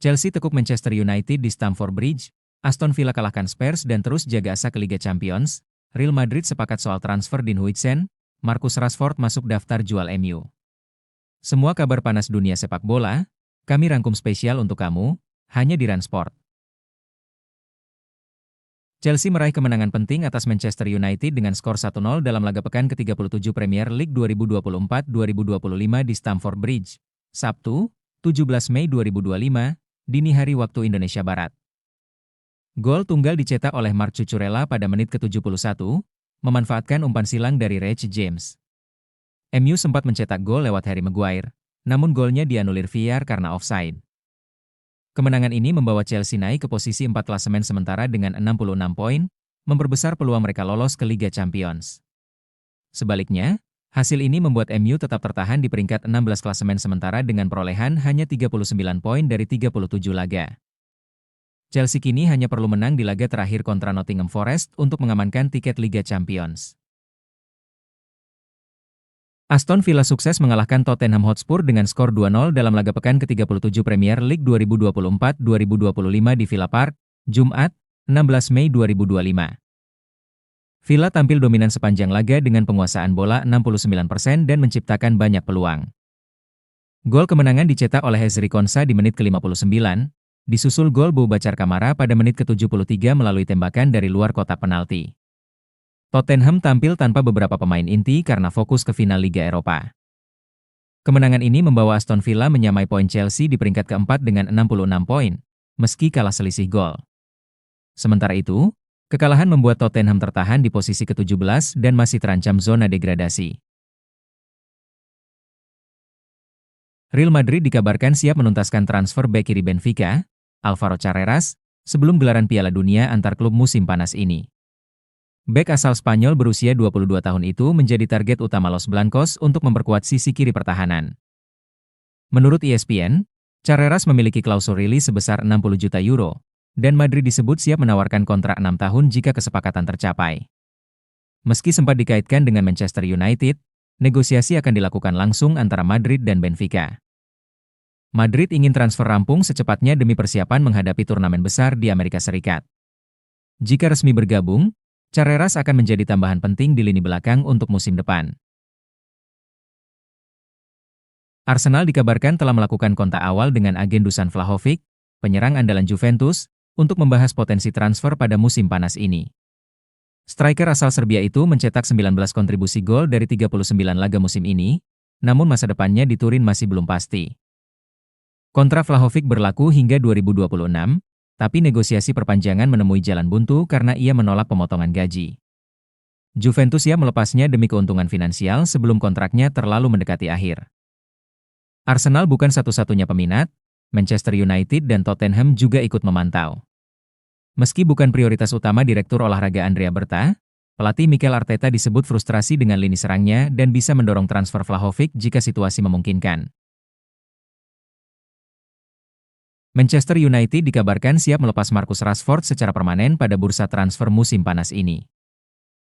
Chelsea tekuk Manchester United di Stamford Bridge, Aston Villa kalahkan Spurs dan terus jaga asa ke Liga Champions, Real Madrid sepakat soal transfer Dean Huijsen, Marcus Rashford masuk daftar jual MU. Semua kabar panas dunia sepak bola, kami rangkum spesial untuk kamu, hanya di Run Sport. Chelsea meraih kemenangan penting atas Manchester United dengan skor 1-0 dalam laga pekan ke-37 Premier League 2024-2025 di Stamford Bridge, Sabtu, 17 Mei 2025, dini hari waktu Indonesia Barat. Gol tunggal dicetak oleh Marc Cucurella pada menit ke-71, memanfaatkan umpan silang dari Reece James. MU sempat mencetak gol lewat Harry Maguire, namun golnya dianulir VAR karena offside. Kemenangan ini membawa Chelsea naik ke posisi 4 klasemen sementara dengan 66 poin, memperbesar peluang mereka lolos ke Liga Champions. Sebaliknya, hasil ini membuat MU tetap tertahan di peringkat 16 klasemen sementara dengan perolehan hanya 39 poin dari 37 laga. Chelsea kini hanya perlu menang di laga terakhir kontra Nottingham Forest untuk mengamankan tiket Liga Champions. Aston Villa sukses mengalahkan Tottenham Hotspur dengan skor 2-0 dalam laga pekan ke-37 Premier League 2024-2025 di Villa Park, Jumat, 16 Mei 2025. Villa tampil dominan sepanjang laga dengan penguasaan bola 69% dan menciptakan banyak peluang. Gol kemenangan dicetak oleh Ezri Konsa di menit ke-59, disusul gol Boubacar Kamara pada menit ke-73 melalui tembakan dari luar kotak penalti. Tottenham tampil tanpa beberapa pemain inti karena fokus ke final Liga Eropa. Kemenangan ini membawa Aston Villa menyamai poin Chelsea di peringkat keempat dengan 66 poin, meski kalah selisih gol. Sementara itu, kekalahan membuat Tottenham tertahan di posisi ke-17 dan masih terancam zona degradasi. Real Madrid dikabarkan siap menuntaskan transfer bek kiri Benfica, Alvaro Carreras, sebelum gelaran Piala Dunia antar klub musim panas ini. Bek asal Spanyol berusia 22 tahun itu menjadi target utama Los Blancos untuk memperkuat sisi kiri pertahanan. Menurut ESPN, Carreras memiliki klausul rilis sebesar 60 juta euro, dan Madrid disebut siap menawarkan kontrak 6 tahun jika kesepakatan tercapai. Meski sempat dikaitkan dengan Manchester United, negosiasi akan dilakukan langsung antara Madrid dan Benfica. Madrid ingin transfer rampung secepatnya demi persiapan menghadapi turnamen besar di Amerika Serikat. Jika resmi bergabung, Carreras akan menjadi tambahan penting di lini belakang untuk musim depan. Arsenal dikabarkan telah melakukan kontak awal dengan agen Dusan Vlahovic, penyerang andalan Juventus, untuk membahas potensi transfer pada musim panas ini. Striker asal Serbia itu mencetak 19 kontribusi gol dari 39 laga musim ini, namun masa depannya di Turin masih belum pasti. Kontrak Vlahovic berlaku hingga 2026, tapi negosiasi perpanjangan menemui jalan buntu karena ia menolak pemotongan gaji. Juventus siap melepasnya demi keuntungan finansial sebelum kontraknya terlalu mendekati akhir. Arsenal bukan satu-satunya peminat, Manchester United dan Tottenham juga ikut memantau. Meski bukan prioritas utama Direktur Olahraga Andrea Berta, pelatih Mikel Arteta disebut frustrasi dengan lini serangnya dan bisa mendorong transfer Vlahovic jika situasi memungkinkan. Manchester United dikabarkan siap melepas Marcus Rashford secara permanen pada bursa transfer musim panas ini.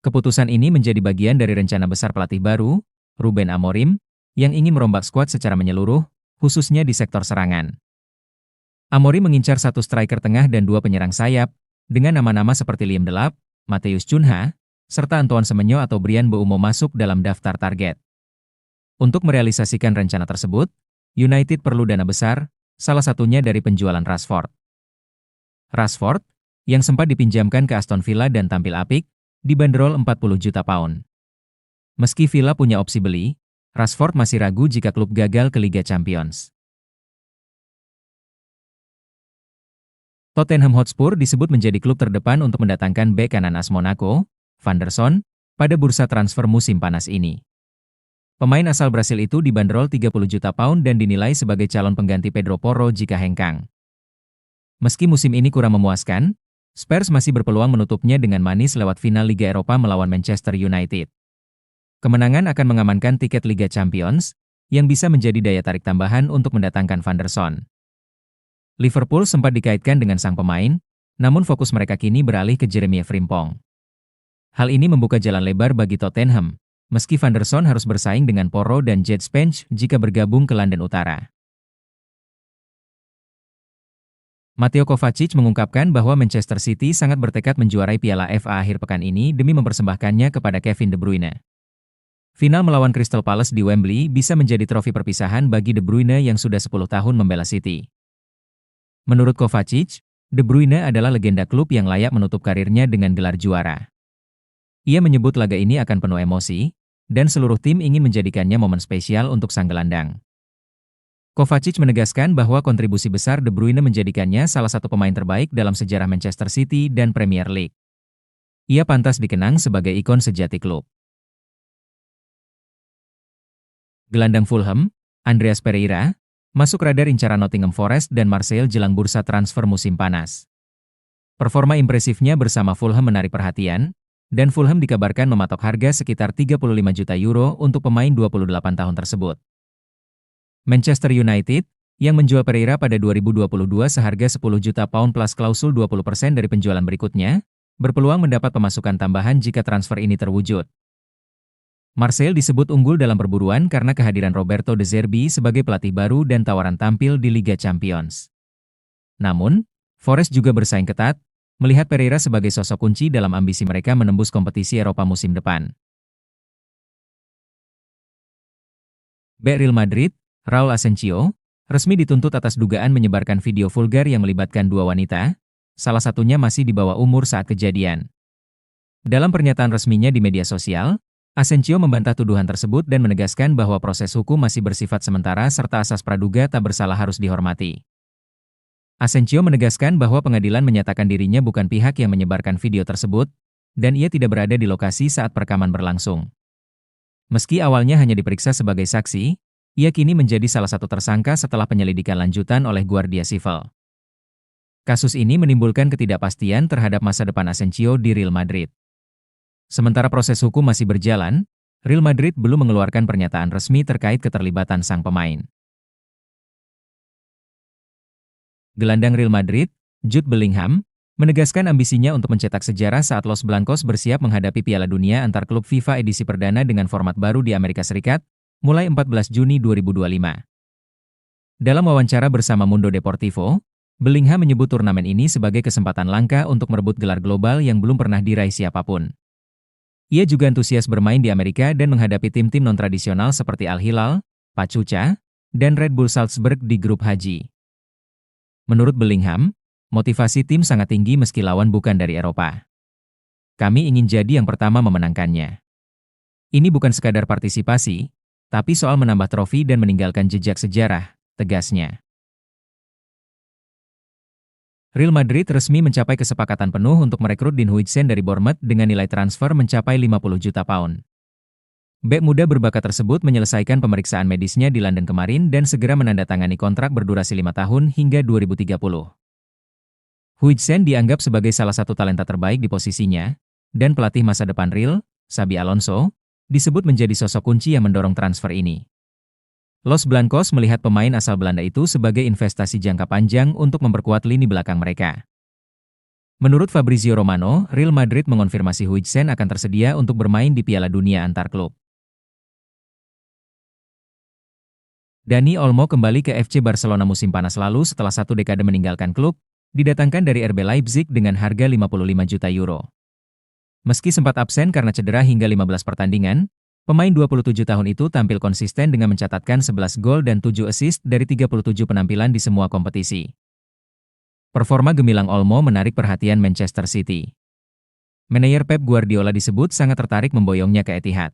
Keputusan ini menjadi bagian dari rencana besar pelatih baru, Ruben Amorim, yang ingin merombak skuad secara menyeluruh, khususnya di sektor serangan. Amorim mengincar satu striker tengah dan dua penyerang sayap, dengan nama-nama seperti Liam Delap, Matheus Cunha, serta Antoine Semenyo atau Bryan Mbeumo masuk dalam daftar target. Untuk merealisasikan rencana tersebut, United perlu dana besar, salah satunya dari penjualan Rashford. Rashford, yang sempat dipinjamkan ke Aston Villa dan tampil apik, dibanderol 40 juta pound. Meski Villa punya opsi beli, Rashford masih ragu jika klub gagal ke Liga Champions. Tottenham Hotspur disebut menjadi klub terdepan untuk mendatangkan bek kanan AS Monaco, Van der Son, pada bursa transfer musim panas ini. Pemain asal Brasil itu dibanderol 30 juta pound dan dinilai sebagai calon pengganti Pedro Porro jika hengkang. Meski musim ini kurang memuaskan, Spurs masih berpeluang menutupnya dengan manis lewat final Liga Eropa melawan Manchester United. Kemenangan akan mengamankan tiket Liga Champions, yang bisa menjadi daya tarik tambahan untuk mendatangkan Van der Son. Liverpool sempat dikaitkan dengan sang pemain, namun fokus mereka kini beralih ke Jeremy Frimpong. Hal ini membuka jalan lebar bagi Tottenham, meski Van der Son harus bersaing dengan Porro dan Jed Spence jika bergabung ke London Utara. Mateo Kovacic mengungkapkan bahwa Manchester City sangat bertekad menjuarai Piala FA akhir pekan ini demi mempersembahkannya kepada Kevin De Bruyne. Final melawan Crystal Palace di Wembley bisa menjadi trofi perpisahan bagi De Bruyne yang sudah 10 tahun membela City. Menurut Kovacic, De Bruyne adalah legenda klub yang layak menutup karirnya dengan gelar juara. Ia menyebut laga ini akan penuh emosi, dan seluruh tim ingin menjadikannya momen spesial untuk sang gelandang. Kovacic menegaskan bahwa kontribusi besar De Bruyne menjadikannya salah satu pemain terbaik dalam sejarah Manchester City dan Premier League. Ia pantas dikenang sebagai ikon sejati klub. Gelandang Fulham, Andreas Pereira, masuk radar incaran Nottingham Forest dan Marseille jelang bursa transfer musim panas. Performa impresifnya bersama Fulham menarik perhatian, dan Fulham dikabarkan mematok harga sekitar 35 juta euro untuk pemain 28 tahun tersebut. Manchester United, yang menjual Pereira pada 2022 seharga 10 juta pound plus klausul 20% dari penjualan berikutnya, berpeluang mendapat pemasukan tambahan jika transfer ini terwujud. Marseille disebut unggul dalam perburuan karena kehadiran Roberto De Zerbi sebagai pelatih baru dan tawaran tampil di Liga Champions. Namun, Forest juga bersaing ketat, melihat Pereira sebagai sosok kunci dalam ambisi mereka menembus kompetisi Eropa musim depan. Bek Real Madrid, Raul Asensio, resmi dituntut atas dugaan menyebarkan video vulgar yang melibatkan dua wanita, salah satunya masih di bawah umur saat kejadian. Dalam pernyataan resminya di media sosial, Asensio membantah tuduhan tersebut dan menegaskan bahwa proses hukum masih bersifat sementara serta asas praduga tak bersalah harus dihormati. Asensio menegaskan bahwa pengadilan menyatakan dirinya bukan pihak yang menyebarkan video tersebut, dan ia tidak berada di lokasi saat perekaman berlangsung. Meski awalnya hanya diperiksa sebagai saksi, ia kini menjadi salah satu tersangka setelah penyelidikan lanjutan oleh Guardia Civil. Kasus ini menimbulkan ketidakpastian terhadap masa depan Asensio di Real Madrid. Sementara proses hukum masih berjalan, Real Madrid belum mengeluarkan pernyataan resmi terkait keterlibatan sang pemain. Gelandang Real Madrid, Jude Bellingham, menegaskan ambisinya untuk mencetak sejarah saat Los Blancos bersiap menghadapi Piala Dunia antar klub FIFA edisi perdana dengan format baru di Amerika Serikat, mulai 14 Juni 2025. Dalam wawancara bersama Mundo Deportivo, Bellingham menyebut turnamen ini sebagai kesempatan langka untuk merebut gelar global yang belum pernah diraih siapapun. Ia juga antusias bermain di Amerika dan menghadapi tim-tim non-tradisional seperti Al Hilal, Pachuca, dan Red Bull Salzburg di grup H. Menurut Bellingham, motivasi tim sangat tinggi meski lawan bukan dari Eropa. Kami ingin jadi yang pertama memenangkannya. Ini bukan sekadar partisipasi, tapi soal menambah trofi dan meninggalkan jejak sejarah, tegasnya. Real Madrid resmi mencapai kesepakatan penuh untuk merekrut Dean Huijsen dari Bournemouth dengan nilai transfer mencapai 50 juta pound. Bek muda berbakat tersebut menyelesaikan pemeriksaan medisnya di London kemarin dan segera menandatangani kontrak berdurasi 5 tahun hingga 2030. Huijsen dianggap sebagai salah satu talenta terbaik di posisinya, dan pelatih masa depan Real, Xabi Alonso, disebut menjadi sosok kunci yang mendorong transfer ini. Los Blancos melihat pemain asal Belanda itu sebagai investasi jangka panjang untuk memperkuat lini belakang mereka. Menurut Fabrizio Romano, Real Madrid mengonfirmasi Huijsen akan tersedia untuk bermain di Piala Dunia antar klub. Dani Olmo kembali ke FC Barcelona musim panas lalu setelah 1 dekade meninggalkan klub, didatangkan dari RB Leipzig dengan harga 55 juta euro. Meski sempat absen karena cedera hingga 15 pertandingan, pemain 27 tahun itu tampil konsisten dengan mencatatkan 11 gol dan 7 assist dari 37 penampilan di semua kompetisi. Performa gemilang Olmo menarik perhatian Manchester City. Manajer Pep Guardiola disebut sangat tertarik memboyongnya ke Etihad.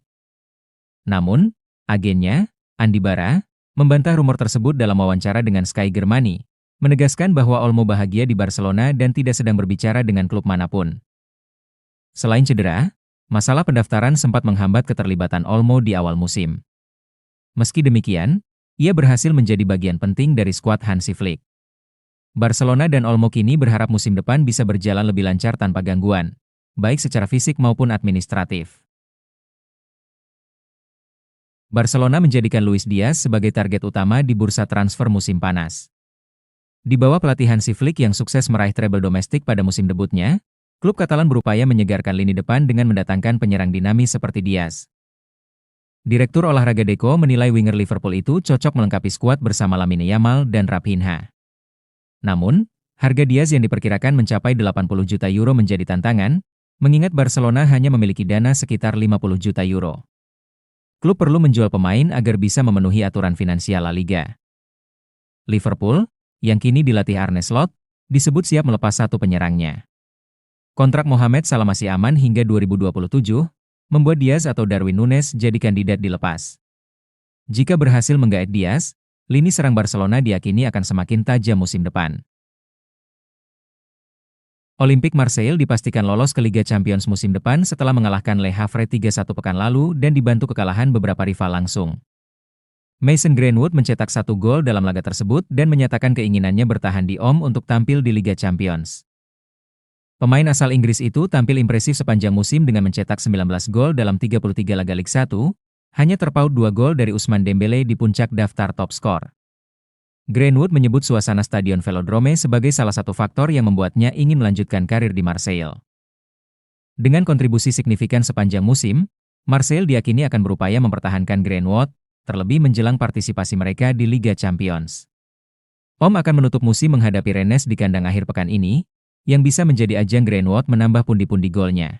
Namun, agennya, Andi Bara, membantah rumor tersebut dalam wawancara dengan Sky Germany, menegaskan bahwa Olmo bahagia di Barcelona dan tidak sedang berbicara dengan klub manapun. Selain cedera, masalah pendaftaran sempat menghambat keterlibatan Olmo di awal musim. Meski demikian, ia berhasil menjadi bagian penting dari skuad Hansi Flick. Barcelona dan Olmo kini berharap musim depan bisa berjalan lebih lancar tanpa gangguan, baik secara fisik maupun administratif. Barcelona menjadikan Luis Diaz sebagai target utama di bursa transfer musim panas. Di bawah pelatihan Hansi Flick yang sukses meraih treble domestik pada musim debutnya, klub Katalan berupaya menyegarkan lini depan dengan mendatangkan penyerang dinamis seperti Diaz. Direktur olahraga Deco menilai winger Liverpool itu cocok melengkapi skuad bersama Lamine Yamal dan Raphinha. Namun, Harga Diaz yang diperkirakan mencapai 80 juta euro menjadi tantangan, mengingat Barcelona hanya memiliki dana sekitar 50 juta euro. Klub perlu menjual pemain agar bisa memenuhi aturan finansial La Liga. Liverpool, yang kini dilatih Arne Slot, disebut siap melepas satu penyerangnya. Kontrak Mohamed Salah masih aman hingga 2027, membuat Diaz atau Darwin Núñez jadi kandidat dilepas. Jika berhasil menggaet Diaz, lini serang Barcelona diyakini akan semakin tajam musim depan. Olympique Marseille dipastikan lolos ke Liga Champions musim depan setelah mengalahkan Le Havre 3-1 pekan lalu dan dibantu kekalahan beberapa rival langsung. Mason Greenwood mencetak 1 gol dalam laga tersebut dan menyatakan keinginannya bertahan di untuk tampil di Liga Champions. Pemain asal Inggris itu tampil impresif sepanjang musim dengan mencetak 19 gol dalam 33 laga Liga 1, hanya terpaut 2 gol dari Ousmane Dembélé di puncak daftar top skor. Greenwood menyebut suasana Stadion Velodrome sebagai salah satu faktor yang membuatnya ingin melanjutkan karir di Marseille. Dengan kontribusi signifikan sepanjang musim, Marseille diyakini akan berupaya mempertahankan Greenwood, terlebih menjelang partisipasi mereka di Liga Champions. Akan menutup musim menghadapi Rennes di kandang akhir pekan ini, yang bisa menjadi ajang Greenwood menambah pundi-pundi golnya.